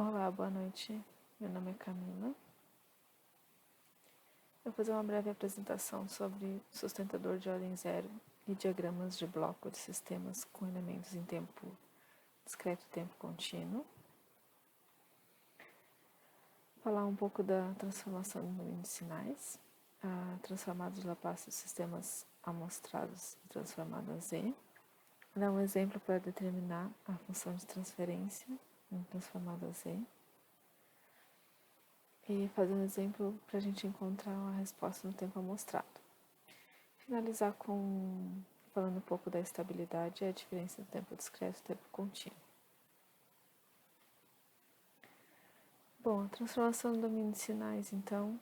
Olá, boa noite. Meu nome é Camila. Eu vou fazer uma breve apresentação sobre sustentador de ordem zero e diagramas de bloco de sistemas com elementos em tempo discreto e tempo contínuo. Falar um pouco da transformação do domínio de sinais, transformados de Laplace os sistemas amostrados e transformados a Z. Dar um exemplo para determinar a função de transferência em transformado a Z. E fazer um exemplo para a gente encontrar uma resposta no tempo amostrado. Finalizar falando um pouco da estabilidade e a diferença do tempo discreto e tempo contínuo. Bom, a transformação do domínio de sinais, então,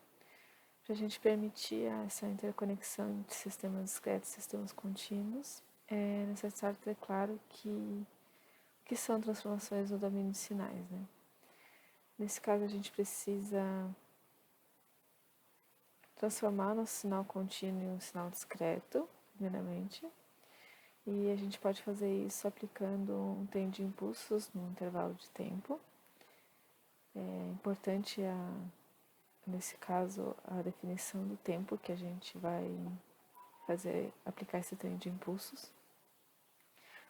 para a gente permitir essa interconexão entre sistemas discretos e sistemas contínuos, é necessário ter claro o que são transformações no domínio de sinais, né? Nesse caso, a gente precisa transformar nosso sinal contínuo em um sinal discreto, primeiramente, e a gente pode fazer isso aplicando um trem de impulsos no intervalo de tempo. É importante, nesse caso, a definição do tempo que a gente vai aplicar esse trem de impulsos,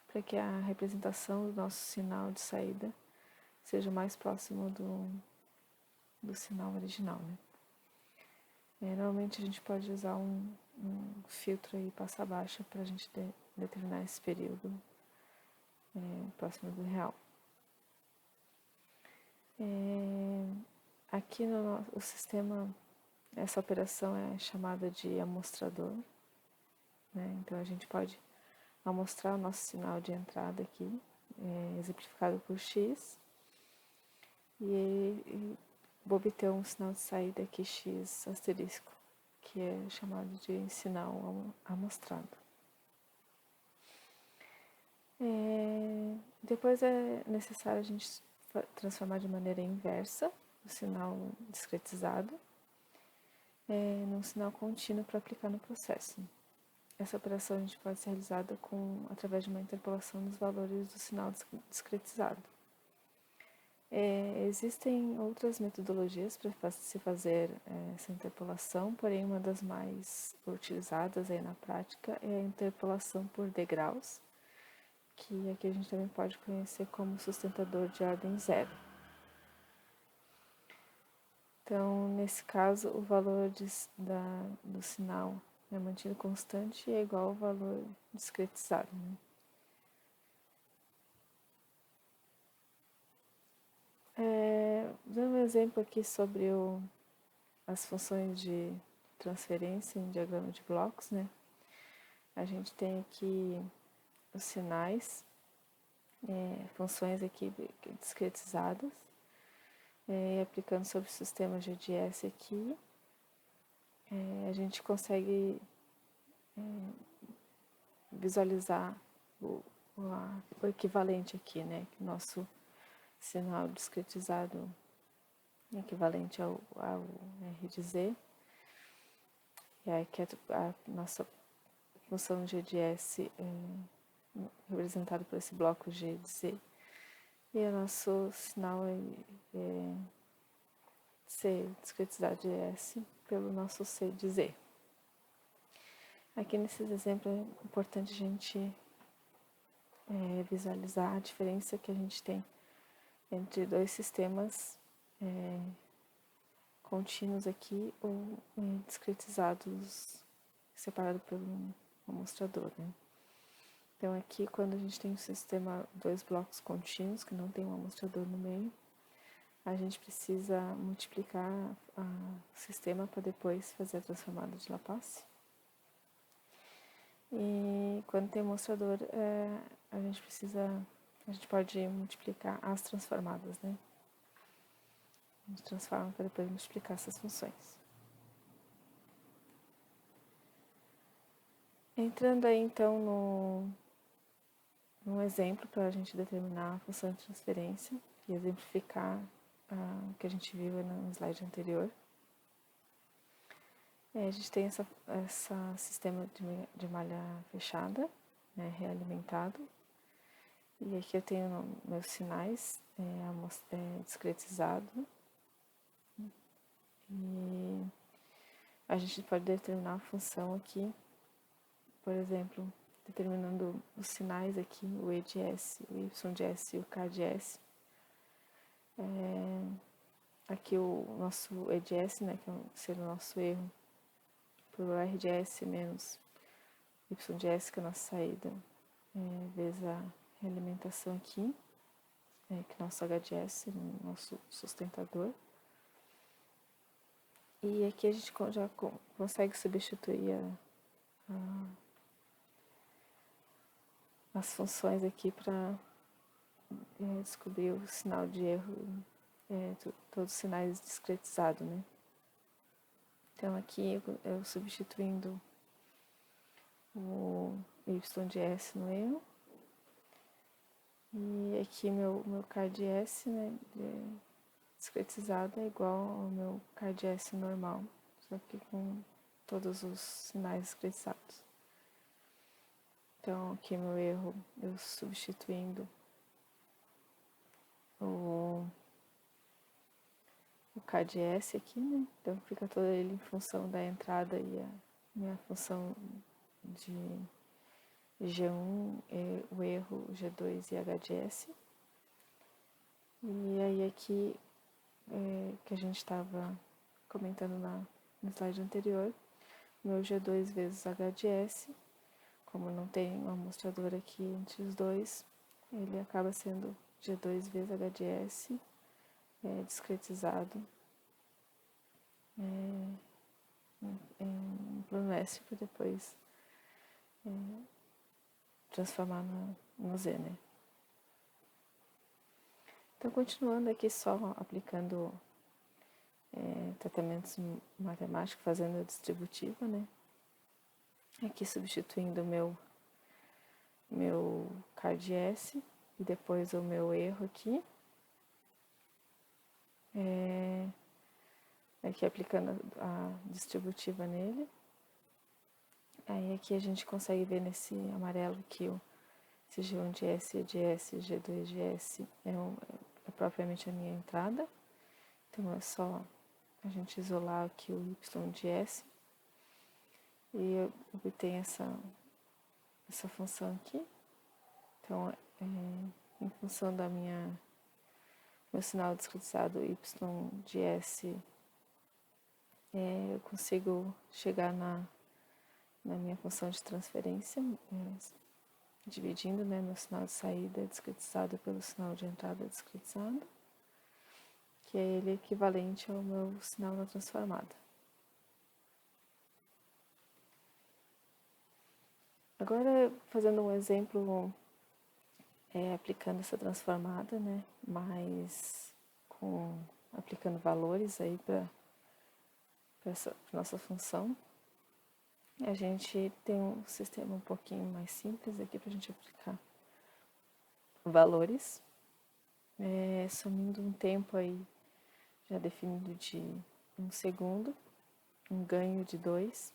para que a representação do nosso sinal de saída seja o mais próximo do sinal original, né? Normalmente a gente pode usar um filtro aí passa baixa para a gente determinar esse período próximo do real. Aqui no o sistema, essa operação é chamada de amostrador, né? Então a gente pode amostrar o nosso sinal de entrada aqui, exemplificado por x, e vou obter um sinal de saída aqui x asterisco, que é chamado de sinal amostrado. Depois é necessário a gente transformar de maneira inversa o sinal discretizado num sinal contínuo para aplicar no processo. Essa operação a gente pode ser realizada através de uma interpolação dos valores do sinal discretizado. Existem outras metodologias para se fazer essa interpolação, porém uma das mais utilizadas aí na prática é a interpolação por degraus, que aqui a gente também pode conhecer como sustentador de ordem zero. Então, nesse caso, o valor do sinal é mantido constante e é igual ao valor discretizado, né? Dando um exemplo aqui sobre as funções de transferência em diagrama de blocos, né? A gente tem aqui os sinais, funções aqui discretizadas, aplicando sobre o sistema GDS aqui, a gente consegue visualizar o equivalente aqui, né? Nosso sinal discretizado equivalente ao R de Z, que é a nossa função GDS representado por esse bloco G de Z, e o nosso sinal C discretizado de S pelo nosso C de Z. Aqui nesses exemplos é importante a gente visualizar a diferença que a gente tem entre dois sistemas contínuos aqui ou discretizados, separados por um amostrador, né? Então aqui, quando a gente tem um sistema, dois blocos contínuos, que não tem um amostrador no meio, a gente precisa multiplicar o sistema para depois fazer a transformada de Laplace. E quando tem amostrador, a gente pode multiplicar as transformadas, né? A gente transforma para depois multiplicar essas funções. Entrando aí então num exemplo para a gente determinar a função de transferência e exemplificar o que a gente viu no slide anterior. A gente tem esse sistema de malha fechada, né, realimentado, E aqui eu tenho meus sinais discretizados. E a gente pode determinar a função aqui, por exemplo, determinando os sinais aqui, o E de S, o Y de S e o K de S. Aqui o nosso E de S, né, que seria o nosso erro, por R de S menos Y de S, que é a nossa saída, vezes a realimentação aqui, que é o nosso H de S, nosso sustentador. E aqui a gente já consegue substituir as funções aqui para descobrir o sinal de erro, todos os sinais discretizados, né? Então aqui eu substituindo o Y de S no erro, e aqui meu K de S, né, discretizado é igual ao meu K de S normal, só que com todos os sinais discretizados. Então aqui meu erro, eu substituindo o K de S aqui, né? Então fica todo ele em função da entrada e a minha função de G1, o erro G2 e H de S. E aí aqui, que a gente estava comentando no slide anterior, meu G2 vezes H de S, como não tem um amostrador aqui entre os dois, ele acaba sendo G2 vezes H de S, discretizado em plano S para depois transformar no Z, né? Então, continuando aqui só aplicando tratamentos matemáticos, fazendo a distributiva, né? Aqui substituindo o meu card S e depois o meu erro aqui. Aqui aplicando a distributiva nele. Aí aqui a gente consegue ver nesse amarelo que esse G1 de S, E de S, G2 de S é propriamente a minha entrada. Então é só a gente isolar aqui o Y de S e eu obtenho essa função aqui. Então, em função da meu sinal discretizado Y de S, eu consigo chegar na minha função de transferência, dividindo, né, meu sinal de saída discretizado pelo sinal de entrada discretizado, que é ele equivalente ao meu sinal na transformada. Agora, fazendo um exemplo, aplicando essa transformada, né, mas aplicando valores aí para essa nossa função, a gente tem um sistema um pouquinho mais simples aqui para a gente aplicar valores, sumindo um tempo aí já definido de 1 segundo, um ganho de 2.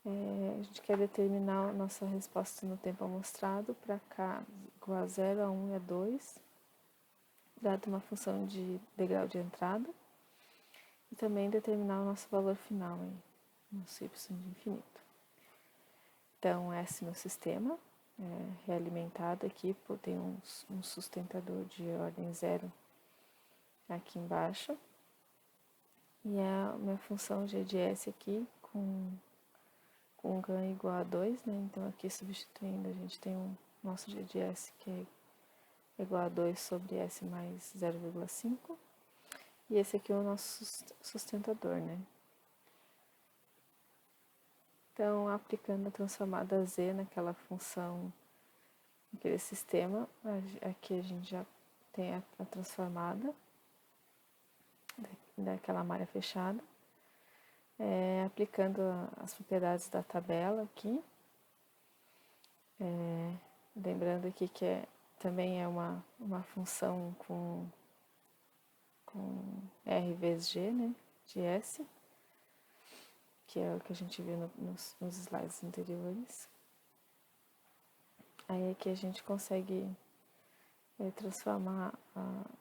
A gente quer determinar a nossa resposta no tempo amostrado para k igual a 0, a 1 e a 2, dado uma função de degrau de entrada, e também determinar o nosso valor final, nosso y de infinito. Então, esse é meu sistema, realimentado aqui, tem um sustentador de ordem 0 aqui embaixo, e a minha função g de s aqui com ganho igual a 2, né? Então aqui substituindo a gente tem o nosso g de s que é igual a 2 sobre s mais 0,5, e esse aqui é o nosso sustentador, né? Então, aplicando a transformada z naquela função, naquele sistema, aqui a gente já tem a transformada daquela malha fechada, aplicando as propriedades da tabela aqui, lembrando aqui que também é uma função com R vezes G, né, de S, que é o que a gente viu nos slides anteriores. Aí aqui a gente consegue transformar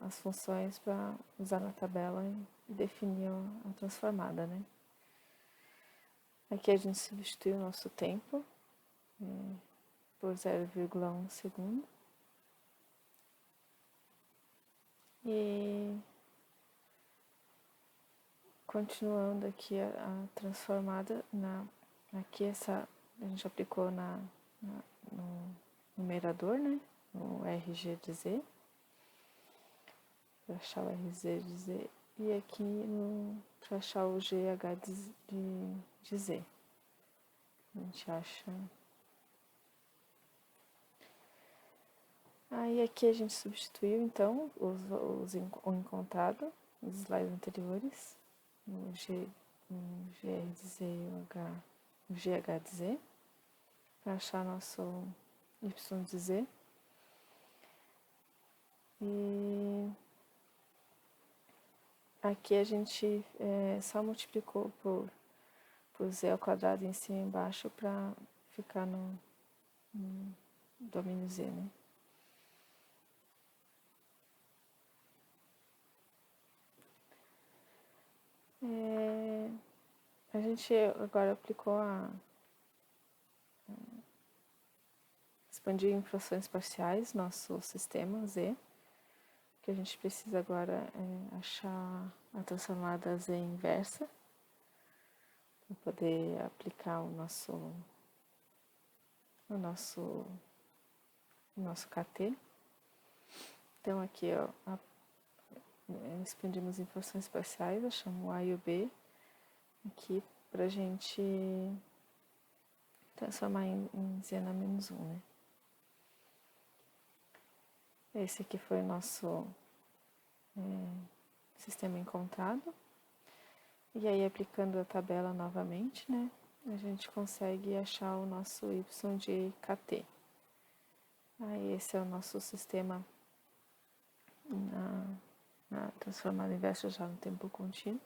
as funções para usar na tabela e definir a transformada, né? Aqui a gente substitui o nosso tempo por 0,1 segundo. E continuando aqui a transformada, aqui a gente aplicou no numerador, né? No RG de Z, para achar o RZ de Z, e aqui para achar o GH de Z. A gente acha. Aí aqui a gente substituiu então o encontrado nos slides anteriores, no GR de Z e o GH de Z, para achar nosso Y de Z. E aqui a gente só multiplicou por Z ao quadrado em cima e embaixo para ficar no domínio Z, né? A gente agora aplicou expandir em frações parciais nosso sistema Z. O que a gente precisa agora é achar a transformada Z inversa para poder aplicar o nosso KT. Então aqui expandimos em frações parciais, achamos o A e o B aqui para a gente transformar em Z na menos 1, né? Esse aqui foi o nosso sistema encontrado. E aí, aplicando a tabela novamente, né, a gente consegue achar o nosso Y de KT. Aí, esse é o nosso sistema transformado inverso já no tempo contínuo.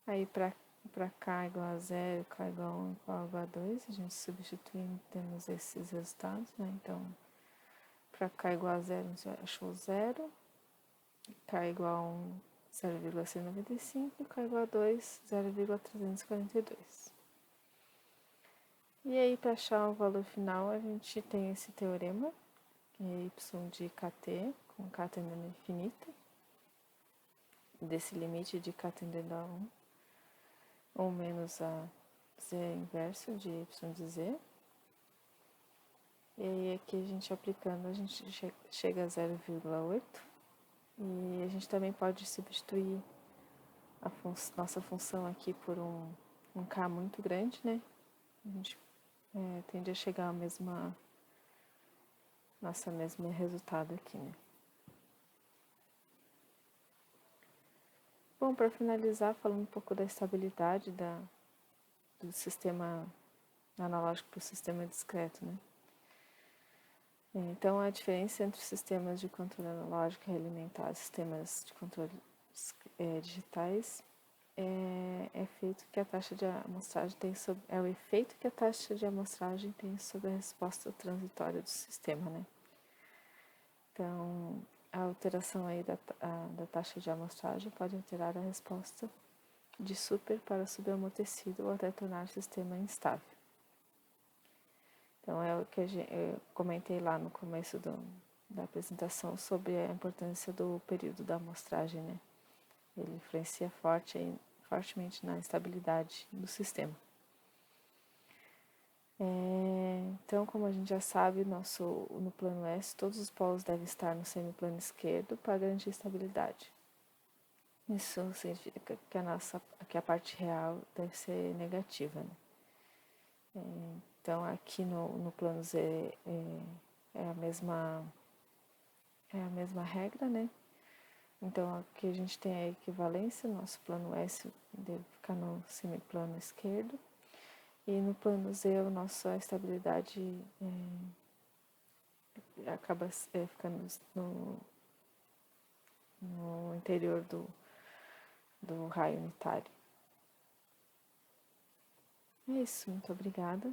Aí, para K igual a 0, K igual a 1 igual a 2, a gente substituindo, temos esses resultados, né? Então, para K igual a 0, a gente achou 0, K igual a 1, 0,195 e K igual a 2, 0,342. E aí, para achar o valor final, a gente tem esse teorema, que é y de kt, com k tendendo a infinito, desse limite de k tendendo a 1, ou menos a z inverso de y de z. E aí, aqui a gente aplicando, a gente chega a 0,8. E a gente também pode substituir a nossa função aqui por um k muito grande, né? A gente tende a chegar ao mesmo resultado aqui, né? Bom, para finalizar, falando um pouco da estabilidade do sistema analógico para o sistema discreto, né? Então, a diferença entre os sistemas de controle analógico e realimentar sistemas de controle digitais é feito que a taxa de amostragem tem sobre, é o efeito que a taxa de amostragem tem sobre a resposta transitória do sistema, né? Então, a alteração aí da taxa de amostragem pode alterar a resposta de super para subamortecido ou até tornar o sistema instável. Então, é o que eu comentei lá no começo da apresentação sobre a importância do período da amostragem, né? Ele influencia fortemente na estabilidade do sistema. Então, como a gente já sabe, no plano S, todos os polos devem estar no semiplano esquerdo para garantir estabilidade. Isso significa que a parte real deve ser negativa, né? Então, aqui no plano Z é a mesma regra, né? Então, aqui a gente tem a equivalência, nosso plano S deve ficar no semiplano esquerdo. E no plano Z, a estabilidade acaba ficando no interior do raio unitário. É isso, muito obrigada.